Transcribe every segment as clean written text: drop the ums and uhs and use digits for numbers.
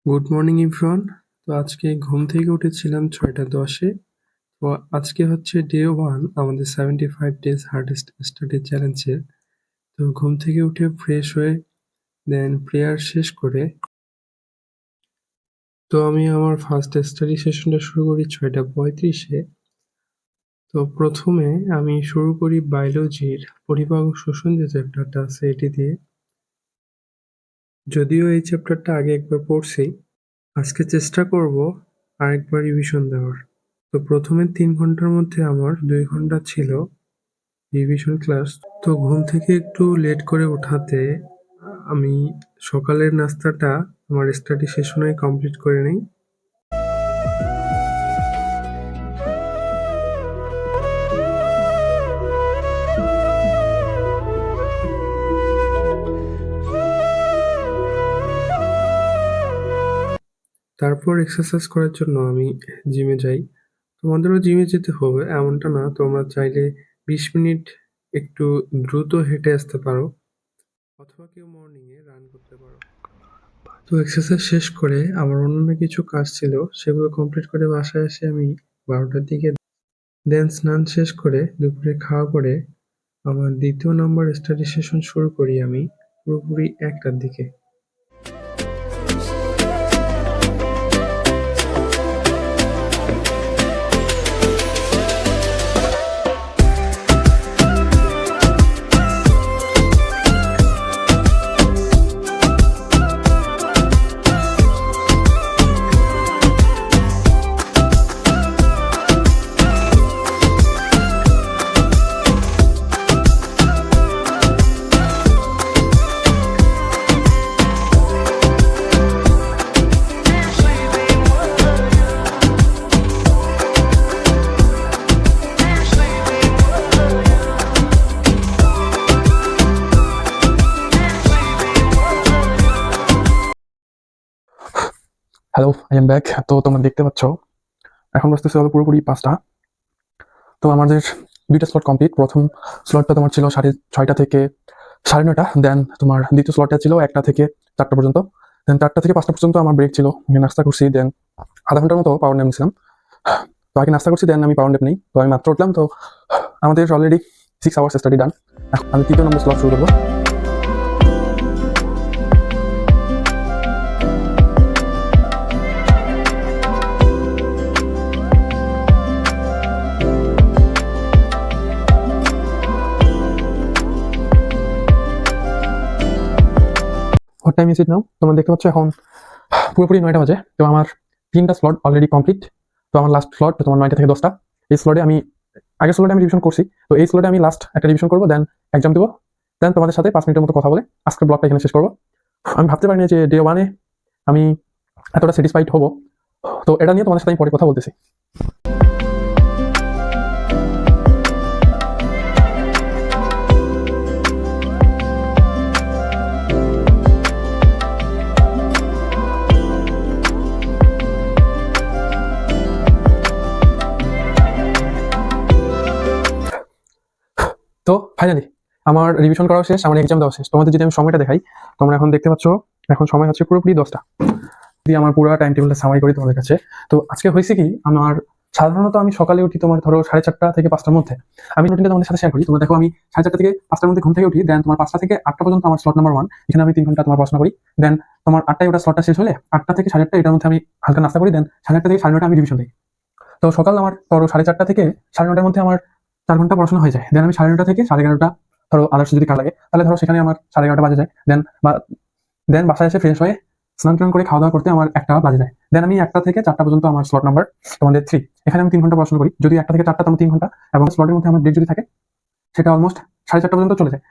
Good morning everyone. তো আজকে ঘুম থেকে উঠেছিলাম 6টা 10-এ। তো আজকে হচ্ছে ডে 1 আমাদের 75 ডেজ হার্ডেস্ট স্টাডি চ্যালেঞ্জের। তো ঘুম থেকে উঠে ফ্রেশ হয়ে দেন প্রেয়ার শেষ করে তো আমি আমার ফার্স্ট স্টাডি সেশনটা শুরু করি 6টা 35-এ। তো প্রথমে আমি শুরু করি বায়োলজির পরিপাক ও শ্বসন যে চ্যাপ্টারটা আছে এটি দিয়ে। যদিও এই চ্যাপ্টারটা আগে একবার পড়ছি, আজকে চেষ্টা করব আরেকবার রিভিশন দেওয়ার। তো প্রথমে 3 ঘন্টার মধ্যে আমার 2 ঘন্টা ছিল রিভিশন ক্লাস। তো ঘুম থেকে একটু লেট করে ওঠাতে আমি সকালের নাস্তাটা আমার স্টাডি সেশনে কমপ্লিট করে নেই। তারপর এক্সারসাইজ করার জন্য আমি জিমে যাই। তোমাদেরও জিমে যেতে হবে এমনটা না, তোমরা চাইলে 20 মিনিট একটু দ্রুত হেঁটে আসতে পারো অথবা কেউ মর্নিংয়ে রান করতে পারো। তো এক্সারসাইজ শেষ করে আমার অন্যান্য কিছু কাজ ছিল, সেগুলো কমপ্লিট করে বাসায় এসে আমি 12টার দিকে দেন স্নান শেষ করে দুপুরে খাওয়া করে আমার দ্বিতীয় নম্বর স্টাডি সেশন শুরু করি আমি পুরোপুরি 1টার দিকে। Hello, I am back. তো তোমরা দেখতে পাচ্ছ এখন বাজতেছে হলো পুরোপুরি 5টা। তো আমাদের 2টা স্লট কমপ্লিট। প্রথম স্লটটা তোমার ছিল 6:30 থেকে 9:30। দেন তোমার দ্বিতীয় স্লটটা ছিল 1টা থেকে 4টা পর্যন্ত। দেন 4টা থেকে 5টা পর্যন্ত আমার ব্রেক ছিল, আমি নাস্তা করছি। দেন আধা ঘন্টার মতো পাওয়ার ন্যাপ নিয়েছিলাম। তো আগে নাস্তা করছি, দেন আমি পাওয়ার ন্যাপ নেই। তো আমি মাত্র উঠলাম। তো আমাদের অলরেডি 6 আওয়ার্স স্টাডি ডান। আমি 3য় নম্বর স্লট শুরু করবো। হোয়াট টাইম ইজ ইট নাও? তোমরা দেখতে পাচ্ছ এখন পুরোপুরি 9টা বাজে। তো আমার 3টা স্লট অলরেডি কমপ্লিট। তো আমার লাস্ট স্লট তোমার 9টা থেকে 10টা। এই স্লটে আমি আগের স্লটে আমি রিভিশন করছি। তো এই স্লটে আমি লাস্ট একটা রিভিশন করবো, দেন এক্সাম দেবো। দেন তোমাদের সাথে 5 মিনিটের মতো কথা বলে আজকের ব্লগটা এখানে শেষ করবো। আমি ভাবতে পারিনি যে ডে 1-এ আমি এতটা স্যাটিসফাইড হবো। তো এটা নিয়ে তোমাদের সাথে আমি পরে কথা বলতেছি। তো ফাইনালি আমার রিভিশন করা শেষ, আমার এক্সাম দেওয়া শেষ। তোমাদের যদি আমি সময়টা দেখাই, তোমরা এখন দেখতে পাচ্ছ এখন সময় হচ্ছে পুরোপুরি 10টা। যদি আমার পুরো টাইম টেবিলটা সামারি করি তোমাদের কাছে, তো আজকে হয়েছে কি, আমার সাধারণত আমি সকালে উঠি তোমার ধরো 4:30 থেকে 5টার মধ্যে। আমি রুটিনটা তোমাদের সাথে শেয়ার করি। তোমরা দেখো আমি 4:30 থেকে 5টার মধ্যে ঘুম থেকে উঠি। দেন তোমার 5টা থেকে 8টা পর্যন্ত আমার স্লট নাম্বার 1, এখানে আমি 3 ঘন্টা তোমার পড়াশোনা করি। দেন তোমার 8টায় ওটা স্লটটা শেষ হলে 8টা থেকে 8:30 এটার মধ্যে আমি হালকা নাস্তা করি। দেন 8:30 থেকে 9:30 আমি রিভিশন দিই। তো সকাল আমার ধরো 4:30 থেকে 9:30 মধ্যে আমার 4 ঘন্টা পড়াশোনা হয়ে যায়। দেন আমি 9:30 থেকে 11:30 ধরো আদার্স যদি কাজ লাগে তাহলে ধরো সেখানে আমার 11:30 বাজে যায়। দেন বাসায় এসে ফ্রেশ হয়ে স্নান টান করে খাওয়া দাওয়া করতে আমার 1টা বাজে যায়। দেন আমি 1টা থেকে 4টা পর্যন্ত আমার স্লট নাম্বার তোমাদের 3, এখানে আমি 3 ঘন্টা পড়াশোনা করি। যদি 1টা থেকে 4টা তোমার 3 ঘন্টা, এবং স্লটের মধ্যে আমার ব্রেক যদি থাকে সেটা অলমোস্ট 4:30 পর্যন্ত চলে যায়।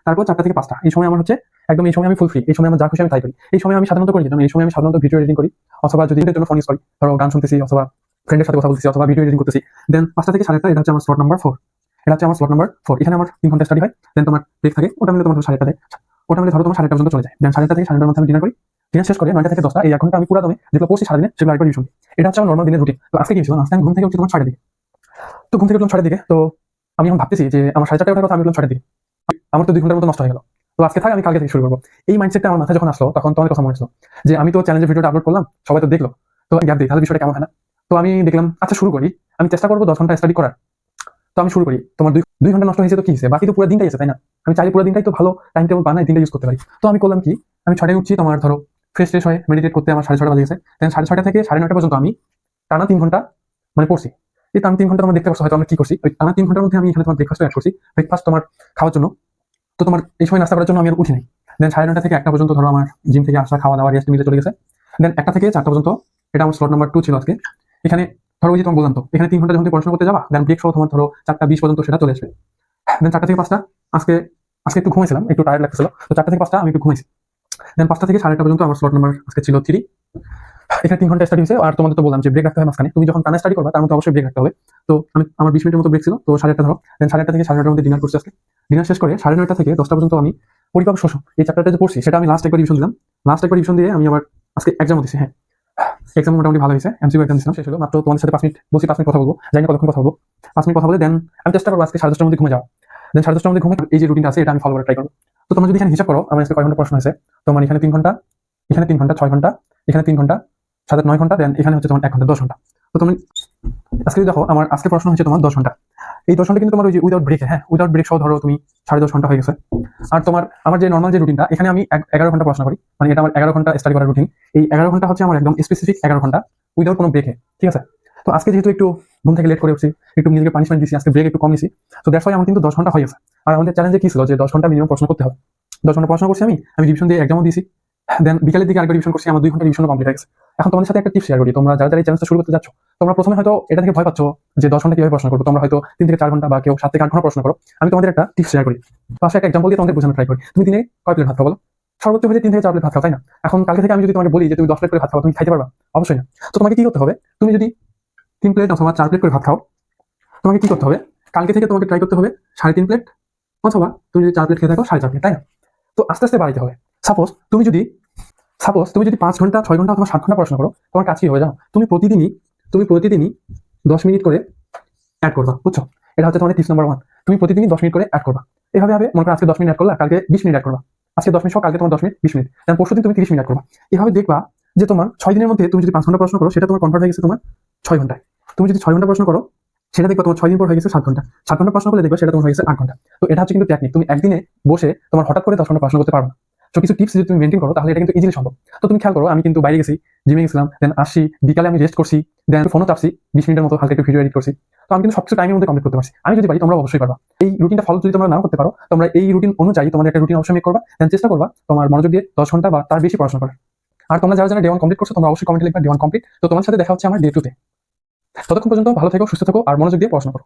তারপর 4টা থেকে 5টা এই সময় আমার হচ্ছে একদম, এই সময় আমি ফুল ফ্রি। এই সময় আমার যা খুশি আমি তাই করি। এই সময় আমি সাধারণত করি যেমন এই সময় আমি সাধারণত ভিডিও এডিটিং করি, অথবা যদি এর জন্য ফোন ইউজ করি, ধরো গান শুনতেছি অথবা ফ্রেন্ডের সাথে কথা বলতেছি অথবা ভিডিও এডিটিং করতেছি। দেন 5টা থেকে 8:30 এটা হচ্ছে আমার স্লট নাম্বার 4। এটা হচ্ছে আমার স্লট নাম্বার 4। এখানে আমার 3 ঘন্টা স্টাডি হয়। দেন তোমার ব্রেক থাকে, ওটা মিলে তোমার 8:30 ওটা মিলে ধরো তোমার 8:30 পর্যন্ত চলে যায়। দেন 8:30 থেকে 9:30 মধ্যে আমি ডিনার করি। ডিনার শেষ করে 9টা থেকে 10টা এই 1 ঘন্টা আমি পুরো দমে যেগুলো পড়ছি সারাদিনে সেগুলো আরেকবার রিভিশন দিই। এটা হচ্ছে আমার নর্মাল দিনের রুটিন। তো আজকে কি ছিল, আজকে আমি ঘুম থেকে উঠছি তোমার 6টার দিকে। তো ঘুম থেকে উঠলাম 6টার দিকে। তো আমি এখন ভাবতেছি যে আমার 4:30 ওঠার কথা, আমি উঠলাম 6টার দিকে। আমার তো 2 ঘন্টার মতো নষ্ট হয়ে গেল। তো আজকে থাক, আমি কালকে থেকে শুরু করবো। এই মাইন্ডসেটটা আমার মাথায় যখন আসলো তখন তোমার কথা মনে হলো যে আমি তো চ্যালেঞ্জের ভিডিওটা আপলোড করলাম, সবাই তো দেখলো, তো গ্যাপ দিই, তাহলে বিষয়টা কেমন হয় না? তো আমি দেখলাম আচ্ছা শুরু করি, আমি চেষ্টা করবো 10 ঘন্টা স্টাডি করার। তো আমি শুরু করি। তোমার 2 ঘন্টা নষ্ট হয়েছে তো কি হয়েছে, বাকি তো পুরো দিনটাই আছে, তাই না? আমি চাইলে পুরো দিনটাই তো ভালো টাইম টেবিল বানাই দিনটা ইউজ করতে পারি। তো আমি করলাম কি, আমি 6টায় উঠছি, তোমার ধরো ফ্রেশ ট্রেশ হয়ে মেডিটেট করতে আমার 6:30 বাজে গেছে। দেন 6:30 থেকে 9:30 পর্যন্ত আমি টানা 3 ঘন্টা মানে পড়ছি। এই টানা 3 ঘন্টা তোমরা দেখতে পাচ্ছ হয়তো আমরা কি করছি। ওই টানা 3 ঘন্টার মধ্যে আমি এখানে তোমার ব্রেকফাস্ট অ্যাড করছি, ব্রেকফাস্ট তোমার খাওয়ার জন্য। তো তোমার এই সময় নাস্তা করার জন্য আমি আর উঠি নাই। দেন 9:30 থেকে 1টা পর্যন্ত ধরো আমার জিম থেকে আসা, খাওয়া দাওয়া, রেস্ট মিলে চলে গেছে। দেন 1টা থেকে 4টা পর্যন্ত, এটা আমার স্লট নাম্বার 2 ছিল আজকে। এখানে ধরো ওই যে তোমাকে বললাম, তো এখানে 3 ঘন্টা যখন তুমি পড়াশোনা করতে যাবা, দেন ব্রেক সহ তোমার ধরো 4টা 20 পর্যন্ত সেটা চলে আসবে। দেন 4টা থেকে 5টা, আজকে আজকে একটু ঘুমাইছিলাম, একটু টায়ার্ড লাগতেছিল, তো 4টা থেকে 5টা আমি একটু ঘুমাইছি। দেন 5টা থেকে 8:30 পর্যন্ত আমার স্লট নাম্বার আজকে ছিল 3। এখানে 3 ঘন্টা স্টাডি হয়েছে। আর তোমাদের তো বললাম যে ব্রেক রাখতে হয় মাঝখানে, তুমি যখন টানা স্টাডি করবা তার মধ্যে অবশ্যই ব্রেক রাখতে হবে। তো আমার 20 মিনিটের মতো ব্রেক ছিল, তো 8:30 ধরো। দেন 8:30 থেকে 9:30 মধ্যে ডিনার করছি আজকে। ডিনার শেষ করে 9:30 থেকে 10টা পর্যন্ত আমি পরিপাক শোষণ এই চ্যাপ্টারটা যে পড়ছি সেটা আমি লাস্ট একবার রিভিশন দিলাম। লাস্ট একবার রিভিশন দিয়ে আমি আবার আজকে এক্সামও দিছি। হ্যাঁ, এক্সাম মোটামুটি ভালো হয়েছে, এমসিকিউ এক্সাম দিছিলাম, শেষ হলো মাত্র। তোমাদের সাথে 5 মিনিট বসে 5 মিনিট কথা বলবো, জানি না কতক্ষণ কথা বলবো। 5 মিনিট কথা বলে দেন আমি চেষ্টা করবো আজকে 10:30টার মধ্যে ঘুমে যাওয়া। দেন 10:30টার মধ্যে ঘুমে এই যে রুটিনটা আছে এটা আমি ফলো করার ট্রাই করবো। তো তোমরা যদি এখানে হিসাব করো আমার আজকে কয় ঘন্টা পড়াশোনা হয়েছে, তোমার এখানে 3 ঘন্টা, এখানে 3 ঘন্টা 6 ঘন্টা, এখানে 3 ঘন্টা 7-9 ঘন্টা, দেন এখানে হচ্ছে তোমার 1 ঘন্টা 10 ঘন্টা। তো তুমি আজকে যদি দেখো আমার আজকে পড়াশোনা হচ্ছে তোমার 10 ঘন্টা। এই 10 ঘন্টা কিন্তু তোমার ওই যে উইদাউট ব্রেকে, হ্যাঁ উইদাউট ব্রেক সহ ধরো তুমি 10.5 ঘন্টা হয়ে গেছে। আর তোমার আমার যে নর্মাল যে রুটিনটা, এখানে আমি 11 ঘন্টা পড়াশোনা করি, মানে এটা আমার 11 ঘন্টা স্টাডি করার রুটিন। এই 11 ঘন্টা হচ্ছে আমার একদম স্পেসিফিক 11 ঘন্টা উইদাউট কোনো ব্রেকে, ঠিক আছে? তো আজকে যেহেতু একটু ঘুম থেকে লেট করে উঠছি, একটু নিজেকে পানিশমেন্ট দিচ্ছি, আজকে ব্রেক একটু কম নিছি, তো দ্যাটস ওয়াই আমার কিন্তু 10 ঘন্টা হয়ে গেছে। আর আমাদের চ্যালেঞ্জে কি ছিল যে 10 ঘন্টা মিনিমাম পড়াশোনা করতে হবে। 10 ঘন্টা পড়াশোনা করছি, আমি রিভিশন দিয়ে এক্সামও দিয়েছি। দেন বিকালের দিকে আরেকবার রিভিশন করছি, আমার 2 ঘন্টা রিভিশন কমপ্লিট হয়ে গেছে। এখন তোমাদের সাথে একটা টিপস শেয়ার করি, তোমরা যারা যারা এই চ্যালেঞ্জটা শুরু করতে যাচ্ছ, তোমরা প্রথমে হয়তো এটা থেকে ভয় পাচ্ছ যে 10 ঘন্টা কিভাবে পড়াশোনা করবো। তোমরা হয়তো 3 থেকে 4 ঘন্টা বা কেউ 7 থেকে 8 ঘন্টা পড়াশোনা করো। আমি তোমাদের একটা টিপস শেয়ার করি, পাশে একটা এক্সাম্পল দিয়ে তোমাদের বোঝানোর ট্রাই করি। তুমি দিনে কয় প্লেট ভাত খাও বলো? সর্বোচ্চ হলে 3 থেকে 4 প্লেট ভাত খাও, তাই না? এখন কালকে থেকে আমি যদি তোমাকে বলি যে তুমি 10 প্লেট করে ভাত খাও, তুমি খাইতে পারবা? অবশ্যই না। তো তোমাকে কি করতে হবে, তুমি যদি 3 প্লেট অথবা 4 প্লেট করে ভাত খাও, তোমাকে কি করতে হবে, কালকে থেকে তোমাকে ট্রাই করতে হবে 3.5 প্লেট, অথবা তুমি যদি 4 প্লেট খেয়ে থাকো 4.5 প্লেট, তাই না? তো আস্তে আস্তে বাড়াইতে হবে। সাপোজ তুমি যদি 5 ঘন্টা 6 ঘন্টা অথবা 7 ঘন্টা পড়াশোনা করো, তোমার কাজ কি হবে জানো? তুমি প্রতিদিনই 10 মিনিট করে অ্যাড করবা, বুঝছো? এটা হচ্ছে তোমাদের টিপস নাম্বার 1। তুমি প্রতিদিনই 10 মিনিট করে অ্যাড করবা। এভাবে হবে, মনে করো আজকে 10 মিনিট অ্যাড করলা, কালকে 20 মিনিট অ্যাড করবা। আজকে 10 মিনিট সহ কালকে তোমার 10 মিনিট 20 মিনিট, তারপর পরশুদিন তুমি 30 মিনিট অ্যাড করবা। এভাবে দেখবা যে তোমার 6 দিনের মধ্যে তুমি যদি 5 ঘন্টা পড়াশোনা করো, সেটা তোমার কনভার্ট হয়ে গেছে তোমার 6 ঘন্টায়। তুমি যদি 6 ঘন্টা পড়াশোনা করো, সেটা দেখবা তোমার 6 দিন পর হয়ে গেছে 7 ঘন্টা। 7 ঘন্টা পড়াশোনা করলে দেখবা সেটা তোমার হয়ে গেছে 8 ঘন্টা। তো এটা হচ্ছে কিন্তু টেকনিক, তুমি একদিনে বসে তোমার হঠাৎ করে 10 ঘন্টা পড়াশোনা করতে পারবে না। তো কিছু টিপস যদি তুমি মেনটেন করো তাহলে এটা কিন্তু ইজিলি সম্ভব। তো তুমি খেয়াল করো, আমি কিন্তু বাইরে গেছি, জিমে গেছিলাম, দেন আসি, বিকালে আমি রেস্ট করছি, দেন ফোনও চাপছি 20 মিনিটের মতো, হালকা একটু ভিডিও এডিট করছি। তো আমি কিন্তু সবকিছু টাইমের মধ্যে কমপ্লিট করতে পারছি। আমি যদি পারি তোমরা অবশ্যই পারবা। এই রুটিনটা ফলো যদি তোমরা নাও করতে পারো, তোমরা এই রুটিন অনুযায়ী তোমাদের একটা রুটিন অবশ্যই মেক করবা, দেন চেষ্টা করবা তোমার মনোযোগ দিয়ে 10 ঘন্টা বা তার বেশি পড়াশোনা করার। আর তোমরা যারা যারা ডে 1 কমপ্লিট করছো, তোমরা অবশ্যই কমেন্টে লিখবা ডে 1 কমপ্লিট। তো তোমার সাথে দেখা হচ্ছে আমার ডে 2 তে। ততক্ষণ পর্যন্ত ভালো থেকো, সুস্থ থেকো আর মনোযোগ দিয়ে পড়াশোনা করো।